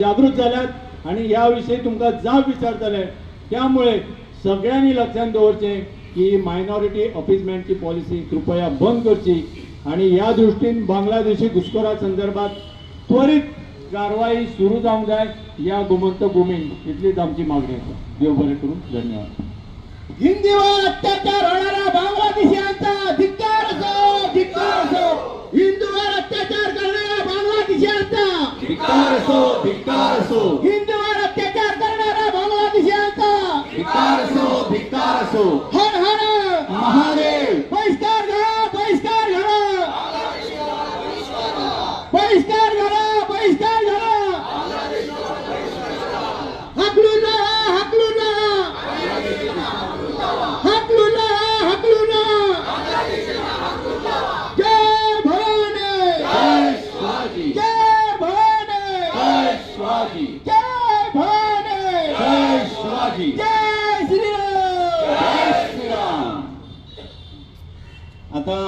जागृत झाल्यात आणि याविषयी तुमका जाब विचारतले। त्यामुळे सगळ्यांनी लक्षात दवरचे की मायनॉरिटी अपीजमेंटची पॉलिसी कृपया बंद करची आणि या दृष्टीने बांगलादेशी घुसखोरा संदर्भात त्वरित कारवाई सुरू जावंक जाय या गोमंतक भूमीन इतलीच आमची मागणी आसा। देव बरें करूं। धन्यवाद। हिंदूवर अत्याचार होणारा बांगलादेशीयांचा धिक्कार असो, धिक्कार असो। हिंदूवर अत्याचार करणारा बांगलादेशीयांचा धिक्कार असो, धिक्कार असो। हिंदूवर अत्याचार करणारा बांगलादेशीयांचा धिक्कार असो, धिक्कार असो। हर हर महादेव। बहिष्कार घ्या, बहिष्कार घ्या, बहिष्कार घ्या, बहिष्कार घ्या। हकलून राहा, हकलून राहा, हकलून राहा, हकलून राहा। जय भवानी, जय शिवाजी, जय भवानी, जय शिवाजी, जय भवानी, जय शिवाजी, जय श्रीराम, जय श्रीराम। आता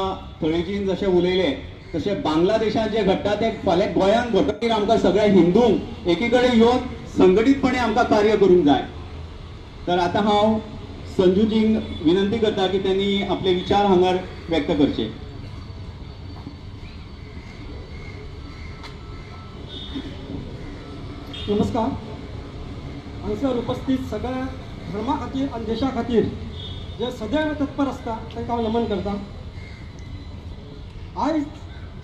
थळेजीन जशें उलयले तशें बांगलादेशात जे घडटा ते फाल्यां गोंयांत घडटकीर आमकां सगळ्या हिंदूंक एकी कडेन येवन संघटीतपणे आमकां कार्य करूंक जाय। तर आतां हांव संजूजींक विनंती करता की त्यांनी आपले विचार हांगार व्यक्त करचे। नमस्कार। हांगसर उपस्थित सगळ्या धर्मा खातीर आनी देशा खातीर जे सदैव तत्पर आसता तांकां हांव नमन करता। आयज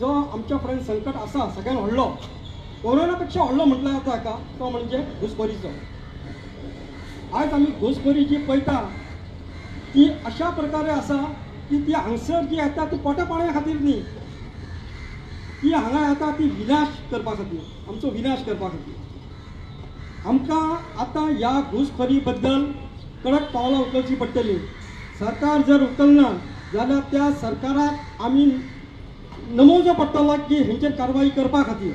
जो आमच्या फुड्यान संकट आसा सगळ्यान व्हडलो, कोरोना पेक्षा व्हडलो म्हटल्यार जाता हाका, तो म्हणजे घुसखोरीचो। आयज आमी घुसखोरी जी पळयता ती अशा प्रकारे आसा की ती हांगसर जी येता ती पोटा पाणया खातीर न्ही, ती हांगा येता ती विनाश करपा खातीर, आमचो विनाश करपा खातीर। आमकां आतां ह्या घुसखोरी बद्दल कडक पावलां उखलची पडटलीं। सरकार जर उखलना जाल्यार त्या सरकाराक आमी नमोवचो पडटलो की हेंचेर कारवाई करपा खातीर।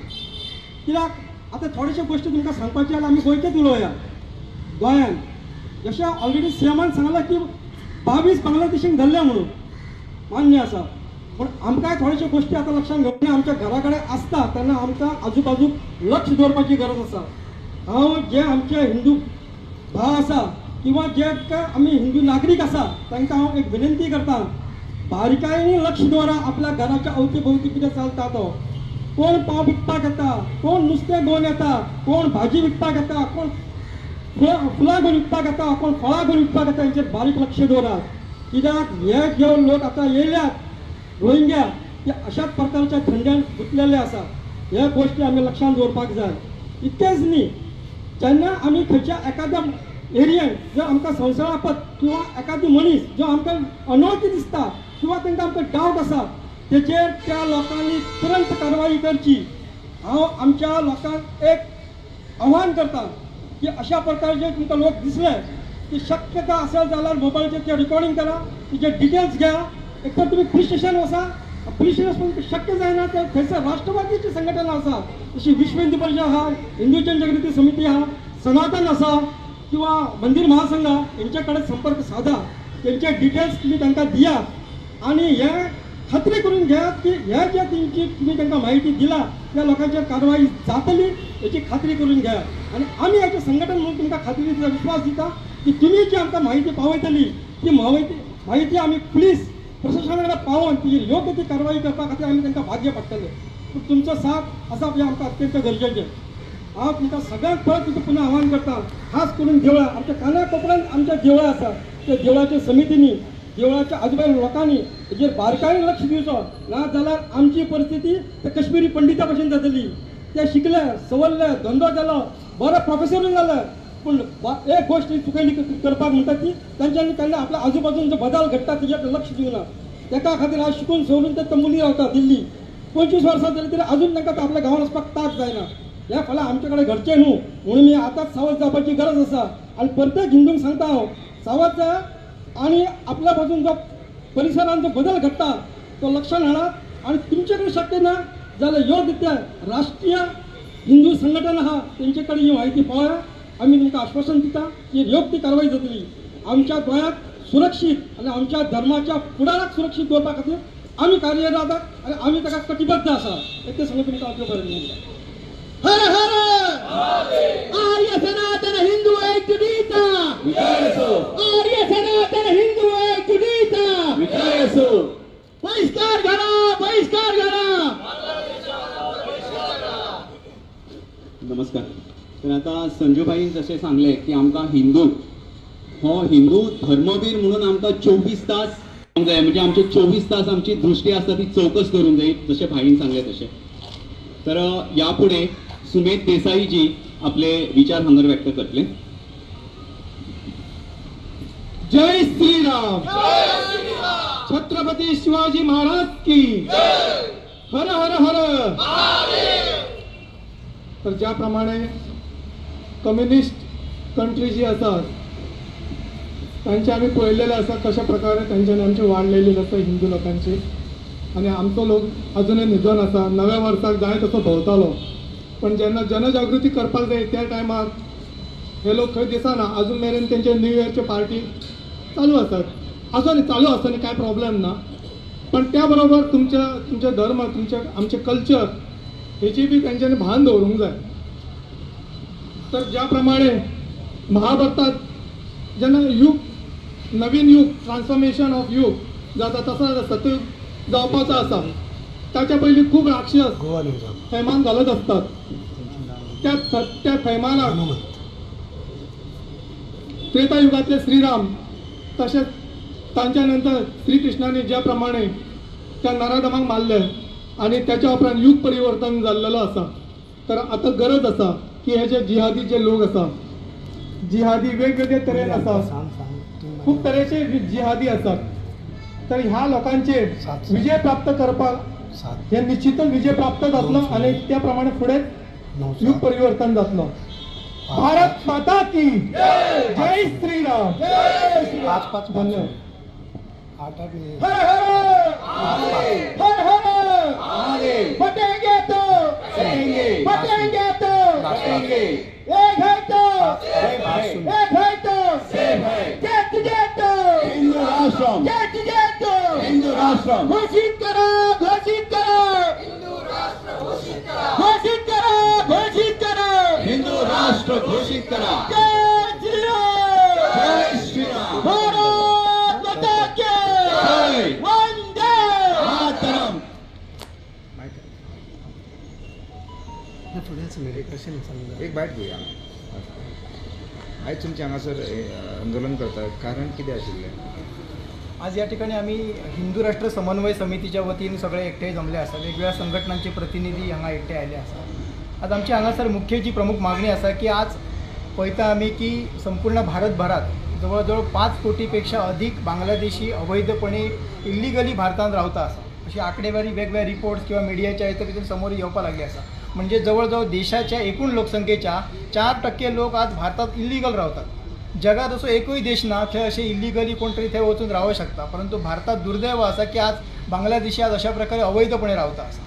कित्याक आतां थोडेशे गोश्टी तुमकां सांगपाचे जाल्यार आमी गोंयचेच उलोवया। गोंयान जशें ऑलरेडी सीएमान सांगलां की 22 बांगलादेशींक धरल्या म्हणून, मान्य आसा, पण आमकांय थोडेशे गोश्टी आतां लक्षांत घेवचे आमच्या घरा कडेन आसता तेन्ना आमकां आजूबाजूक लक्ष दवरपाची गरज आसा। हांव जे आमचे हिंदू भाव आसा किंवा जे आमी हिंदू नागरीक आसा तांकां हांव एक विनंती करता, बारीकायेन लक्ष दवरा आपल्या घराच्या अवती भोवती कितें चलता तो। कोण पाव विकपाक येता, कोण नुस्तें घेवन येता, कोण भाजी विकपाक येता, कोण फुलां घेवन विकपाक येता, कोण फळां घेवन विकपाक येता, हेंचेर बारीक लक्ष दवरात। कित्याक हे घेवन लोक आतां येयल्यात रोहिंग्या ते अशाच प्रकारच्या थंड्यान गुंतलेले आसा। ह्या गोश्टी आमी लक्षांत दवरपाक जाय। इतकेंच न्ही, जेन्ना आमी खंयच्या एखाद्या एरियेन जर आमकां संशयास्पद किंवा एखादी मनीस जो आमकां अनवळखी दिसता किंवा तांकां आमकां डावट आसा तेचेर त्या लोकांनी तुरंत कारवाई करची। हांव आमच्या लोकांक एक आव्हान करता की अशा प्रकारचे तुमकां लोक दिसले की शक्यता असेल जाल्यार मोबायलचेर रिकॉर्डिंग करा, तिचे डिटेल्स घ्या। एक तर तुम्ही पुलीस स्टेशन वचा, पुलीस स्टेशन शक्य जायना ते थंयसर राष्ट्रवादीची संघटना आसा, जशी विश्व हिंदू परिषद आहा, हिंदू जनजागृती समिती आहा, सनातन आसा किंवा मंदिर महासंघ यांच्याकडे संपर्क साधा, त्यांचे डिटेल्स तुम्ही तांकां दिया आणि हे खात्री करून घ्या की ह्या ज्या तुम्ही तांकां माहिती दिला त्या लोकांचेर कारवाई जातली याची खात्री करून घ्या। आणि आम्ही याचे संघटन म्हणून तुमकां खात्रीचा विश्वास दिता की तुम्ही जी आमकां माहिती पावयतली ती माहिती आम्ही पुलीस प्रशासनाकडे पावोवन ती योग्य ती कारवाई करपा खातीर आमी तांकां भाग्य पडटले। पूण तुमचो साथ आसा हें आमकां अत्यंत गरजेचें। हांव तुमकां सगळ्यांक परत तुमकां पुन्हा आव्हान करता, खास करून देवळां, आमच्या कान्या कोपऱ्यांत आमच्या देवळां आसा, त्या देवळाच्या समितींनी, देवळाच्या आजूबाजू लोकांनी हेजेर बारकायेन लक्ष दिवचो, ना जाल्यार आमची परिस्थिती त्या कश्मीरी पंडिता भशेन जातली। ते शिकले, सवरले, धंदो केलो, बरो प्रोफेसरूय जाले, पूण एक गोश्ट चुकयली करपाक म्हणटा ती तांच्यांनी केन्ना आपल्या आजूबाजून जो बदल घडटा तेजेर लक्ष दिवना। तेका खातीर आज शिकून सवरून ते तंबुली रावता दिल्ली। 25 वर्सां जाली तरी अजून तांकां आपल्या गांवांत वचपाक ताक जायना। ह्या फाल्यां आमचे कडेन घडचें न्हू म्हणून मी आतांच सावध जावपाची गरज आसा आनी प्रत्येक हिंदूंक सांगता हांव, सावध जा आणि आपल्या बाजून जो परिसरांत जो बदल घडटा तो लक्षांत हाडात आणि तुमचे कडेन शक्य ना जाल्यार योग्य त्या राष्ट्रीय हिंदू संघटना आहा तेंचे कडेन ही म्हायती पावया। आमी तुमकां आश्वासन दिता की योग्य ती कारवाई जातली। आमच्या गोंयाक सुरक्षीत आणि आमच्या धर्माच्या फुडाराक सुरक्षीत दवरपा खातीर आम्ही कार्यरत आहात आणि आम्ही ताका कटिबद्ध आसा। इतकें सांगून तुमकां आपलो बरें दिता। हर हर आर्य सनातन हिंदू एकजुटीचा विचार असो, आर्य सनातन हिंदू एकजुटीचा विचार असो. बहिष्कार करा, बहिष्कार करा. नमस्कार. तर आता संजूभाई जसे सांगले की आमकां हिंदू हो हिंदू धर्मवीर म्हणून आमकां 24 तास जाय, म्हणजे आमचे 24 तास आमची दृष्टी आसता ती चौकस करून जाय, जसे भाईन सांगले तसे. तर यापुढे सुमेध देसाई जी आपले विचार हांगर व्यक्त करतले. जय श्रीराम. छत्रपती शिवाजी महाराज की हर हर हर. तर ज्याप्रमाणे कम्युनिस्ट कंट्री जी आसात तांचे आमी पळयलेले आसा कशा प्रकारे तांच्यानी आमची वाडलेली आसा हिंदू लोकांची, आणि आमचो लोक अजूनय न्हिदोन आसा. नव्या वर्साक जाय तसो भोंवतालो, पण जेन्ना जनजागृती करपाक जाय त्या टायमार हे लोक खंय दिसना. अजून मेरेन तेंचे न्यू इयरचे पार्टी चालू आसात. असो न्ही, चालू आसता न्ही, काय प्रॉब्लेम ना. पण त्या बरोबर तुमचे धर्म, आमचे कल्चर हेची बी तेंच्यांनी भान दवरूंक जाय. तर ज्या प्रमाणे महाभारतात जेन्ना युग, नवीन युग, ट्रान्सफॉर्मेशन ऑफ युग जाता तसा सतयुग जावपाचो आसा, ताच्या पयलीं खूब राक्षस थैमान घालत असतात. त्या थैमानाक त्रेतायुगातले श्रीराम, तसेच तांच्या नंतर श्री कृष्णाने ज्या प्रमाणे त्या नराधमांक मारले आणि त्याच्या उपरांत युग परिवर्तन जाल्लेलो आसा. तर आता गरज आसा की हे जे जिहादी जे लोक आसा, जिहादी वेगवेगळे तरेन आसा, खूप तरेचे जिहादी आसात. तर ह्या लोकांचे विजय प्राप्त करपाक हे निश्चितच विजय प्राप्त जातलो आणि त्या प्रमाणे फुडें युग परिवर्तन जातलो. भारत माता की जय श्रीराम. धन्यवाद. हर हर हर हर. बटेंगे तो बटेंगे तो एक है तो एक है तो जय जय तो हिंदू राष्ट्र, जय जय तो हिंदू राष्ट्र, घोषित करो, घोषित करो, घोषित करो, घोषित करो. हिंदू राष्ट्र घोषित करा. जय श्रीराम. जय श्रीराम. भारत माता की जय. वंदे मातरम. एक बायट घेऊया. आयज तुमचे हांगासर आंदोलन करतात, कारण कितें आशिल्लें? आज या ठिकाणी आम्ही हिंदू राष्ट्र समन्वय समितीच्या वतीने सगळे एकटे जमले आसा. वेगवेगळ्या संघटनांचे प्रतिनिधी हांगा एकटे आयले आसा. आज आमची हांगासर मुख्य जी प्रमुख मागणी आसा की आज पळयता आमी की संपूर्ण भारतभरात जवळजवळ 5 कोटीपेक्षा अधिक बांगलादेशी अवैधपणे इल्लिगली भारतात रावता आसा. अशी आकडेवारी वेगवेगळ्या रिपोर्ट्स किंवा मिडियाच्या भितर समोर येवपाक लागली आसा. म्हणजे जवळजवळ देशाच्या एकूण लोकसंख्येच्या 4% लोक आज भारतात इल्लिगल रावतात. जगात असो एकूय देश ना थंय अशें इल्लिगली कोण तरी थंय वचून रावूं शकता. परंतु भारतात दुर्दैव आसा की आज बांगलादेशी आज अशा प्रकारे अवैधपणे रावता आसा.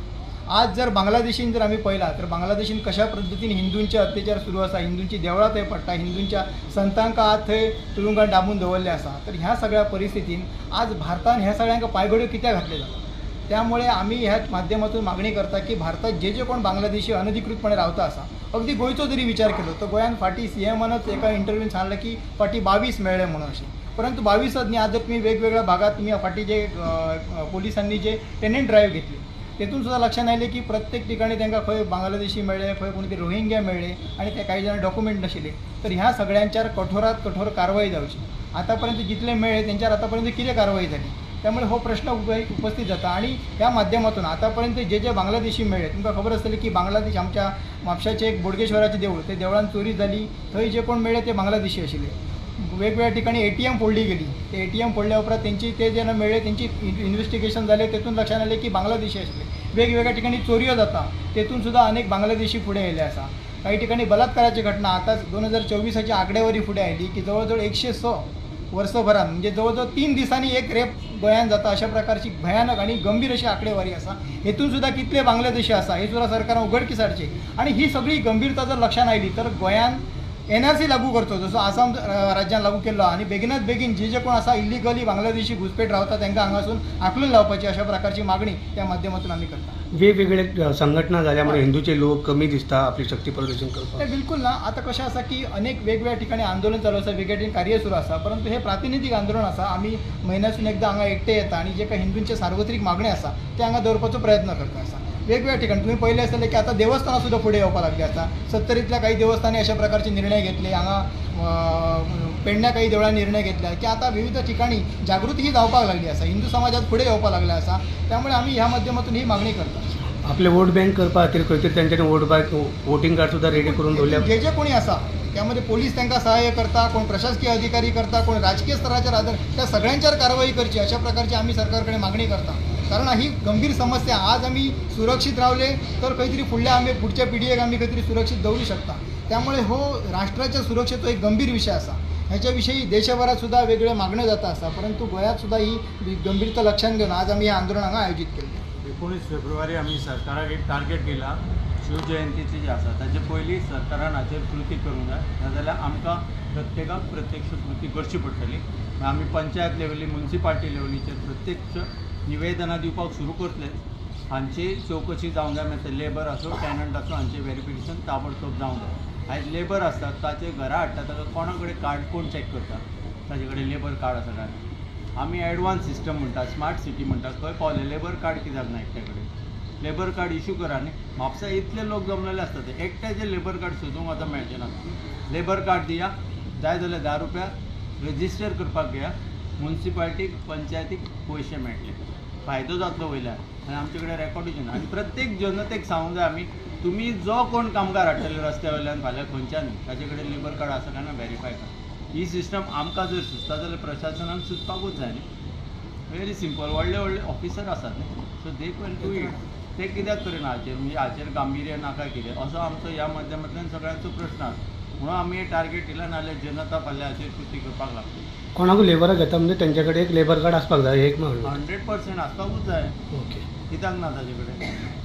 आज जर बांगलादेशीन जर आम्ही पळयला तर बांगलादेशीन कशा पद्धतीने हिंदूंचे अत्याचार सुरू आसा, हिंदूंची देवळां थंय पडटा, हिंदूंच्या संतांका आज थंय तुरुंगात डांबून दवरले आसा. तर ह्या सगळ्या परिस्थितीन आज भारतान ह्या सगळ्यांक पायघड्यो कित्याक घातले जातात. त्यामुळे आम्ही ह्या माध्यमातून मागणी करता की भारतात जे जे कोण बांगलादेशी अनधिकृतपणे रावता आसा, अगदी गोंयचो जरी विचार केलो तर गोंयान फाटी CMनच एका इंटरव्यून सांगलें की फाटी 22 मेळ्ळे म्हणून अशें. परंतु 22च न्ही, आज जर तुम्ही वेगवेगळ्या भागात तुम्ही फाटी जे पोलिसांनी जे टेनंट ड्राईव्ह घेतली तेतून सुद्धा लक्षात आयलें की प्रत्येक ठिकाणी तांकां खंय बांगलादेशी मेळ्ळे, खंय कोणी तरी रोहिंग्या मेळ्ळे आणि ते काही जण डॉक्युमेंट नाशिल्ले. तर ह्या सगळ्यांच्यावर कठोरात कठोर कारवाई जावची. आतापर्यंत जितले मेळ्ळे त्यांच्यावर आतापर्यंत कितें कारवाई झाली, त्यामुळे हो प्रश्न उपस्थित जाता. आणि ह्या माध्यमातून आतापर्यंत जे जे बांगलादेशी मेळ्ळे तुमकां खबर आसतली की बांगलादेश आमच्या म्हापशाचें एक बोडगेश्वराचें देवूळ, ते देवळान चोरी जाली, थंय जे कोण मेळ्ळे ते बांगलादेशी आशिल्ले. वेगवेगळ्या ठिकाणी ATM फोडली गेली. ते ATM फोडल्या उपरांत तेंची ते जेन्ना मेळ्ळे त्यांची इन्व्हेस्टिगेशन जालें, तेतून लक्षात आलें की बांगलादेशी आशिल्ले. वेगवेगळ्या ठिकाणी चोरयो जाता, तेतून सुद्धा अनेक बांगलादेशी फुडें येयले आसा. काही ठिकाणी बलात्काराची घटना आताच 2024ची आकडेवारी फुडें आयली की जवळजवळ 106 वर्सभरात म्हणजे जवळजवळ 3 दिसांनी एक रेप गोंयांत जाता. अशा प्रकारची भयानक आणि गंभीर अशी आकडेवारी आसा. हेतून सुद्धा कितले बांगलादेशी आसा हे सुद्धा सरकारान उघडकीस हाडचे. आणि ही सगळी गंभीरता जर लक्षात आयली तर गोंयान NRC लागू करतो, जसो आसाम राज्यान लागू केल्लो, आणि बेगिनात बेगीन जे कोण असा इल्लिगली बांगलादेशी घुसपेट रावता तांकां हांगासून आकलून लावपाची अशा प्रकारची मागणी त्या माध्यमातून आम्ही करता. वेगवेगळे संघटना झाल्यामुळे हिंदूचे लोक कमी दिसता आपली शक्ती प्रदर्शन करतात. ते बिलकुल ना. आता कशें आसा की अनेक वेगवेगळ्या ठिकाणी आंदोलन चालू आसा, वेगवेगळ्या ठिकाणी कार्य सुरू आसा, परंतु हे प्रातिनिधीक आंदोलन आसा. आमी म्हयन्यासून एकदा हांगा एकटे येता आणि जे काही हिंदूंचे सार्वत्रिक मागणी आसा ते हांगा दवरपाचो प्रयत्न करता आसा. वेगवेगळ्या ठिकाणी तुम्ही पहिले आसतले की आता देवस्थानां सुद्धा पुढे येवपाक लागली आसा. 70ल्या काही देवस्थानी अशा प्रकारचे निर्णय घेतले. हांगा पेडण्या काही देवळांनी निर्णय घेतला की आता विविध ठिकाणी जागृती ही जावपाक लागली आसा, हिंदू समाजात पुढे येवपाक लागला आसा. त्यामुळे आम्ही ह्या माध्यमातून ही मागणी करता. आपले वोट बँक करपा खातीर खंय तरी तेंच्यांनी वोटिंग कार्ड सुद्धा रेडी करून दवरल्या. जे कोणी आसा त्यामध्ये पोलीस त्यांना सहाय्य करता, कोण प्रशासकीय अधिकारी करता, कोण राजकीय स्तराचेर आदर, त्या सगळ्यांच्यावर कारवाई करची अशा प्रकारची आम्ही सरकारकडे मागणी करता. कारण ही गंभीर समस्या. आज आम्ही सुरक्षित रावले तर काहीतरी पुढच्या पिढयेक आम्ही काहीतरी सुरक्षित दवरू शकता. त्यामुळे हो राष्ट्राच्या सुरक्षेचो एक गंभीर विषय असा. ह्याच्याविषयी देशभरात सुद्धा वेगळे मागण्या जाता असा, परंतु गोंयात सुद्धा ही गंभीरता लक्षात घेऊन आज आम्ही हे आंदोलन हांगा आयोजित केलें. 19 फेब्रुवारी आम्ही सरकाराक एक टार्गेट दिला. शिवजयंतीची जी आसा ताचे पयलीं सरकारान हाचेर कृती करूंक जाय, नाजाल्यार आमकां प्रत्येकाक प्रत्यक्ष कृती करची पडटली. आमी पंचायत लेवली, म्युनिसिपालिटी लेवलीचेर प्रत्यक्ष निवेदनां दिवपाक सुरू करतले. हांची चवकशी जावंक जाय. मागीर लेबर आसूं, टॅनंट आसूं, हांचें व्हेरिफिकेशन ताबडतोब जावंक जाय. आयज लेबर आसता ताचे घरा हाडटा, ताका कोणा कडेन कार्ड कोण चॅक करता, ताजे कडेन लेबर कार्ड आसा काय. आमी एडवान्स सिस्टम म्हणटा, स्मार्ट सिटी म्हणटा, खंय पावले लेबर कार्ड कित्याक ना एकट्या कडेन. लेबर कार्ड इश्यू करा न्ही. म्हापसा इतले लोक जमलेले आसता ते एकट्याचे लेबर कार्ड सोदूंक आतां मेळचें ना. लेबर कार्ड दिया, जाय जाल्यार 10 रुपया रजिस्टर करपाक घेया. म्युनिसिपालिटीक पंचायतीक पयशे मेळटले, फायदो जातलो वयल्यान. आनी आमचे कडेन रेकॉर्डूच ना. आनी प्रत्येक जनतेक सांगूंक जाय आमी, तुमी जो कोण कामगार हाडटले रस्त्या वयल्यान फाल्यां खंयच्यान, ताचे कडेन लेबर कार्ड आसा काय ना व्हेरीफाय करा. ही सिस्टम आमकां जर सुचता जाल्यार प्रशासनाक सुचपाकूच जाय न्ही. Very simple. व्हडले व्हडले ऑफिसर आसात न्ही, so they can do it. ते कित्याक करिना हाचेर, म्हणजे हाचेर गांभीर्य नाका कितें, असो आमचो ह्या माध्यमांतल्यान सगळ्यांचो प्रश्न आसा. म्हणून आमी हे टार्गेट दिला, नाजाल्यार जनता फाल्यां हाचेर कृती करपाक लागतली. कोणाक लेबराक घेता म्हणजे तेंच्या कडेन एक लेबर कार्ड आसपाक जाय, एक म्हणून 100% आसपाकूच जाय. ओके. कित्याक ना ताजे कडेन.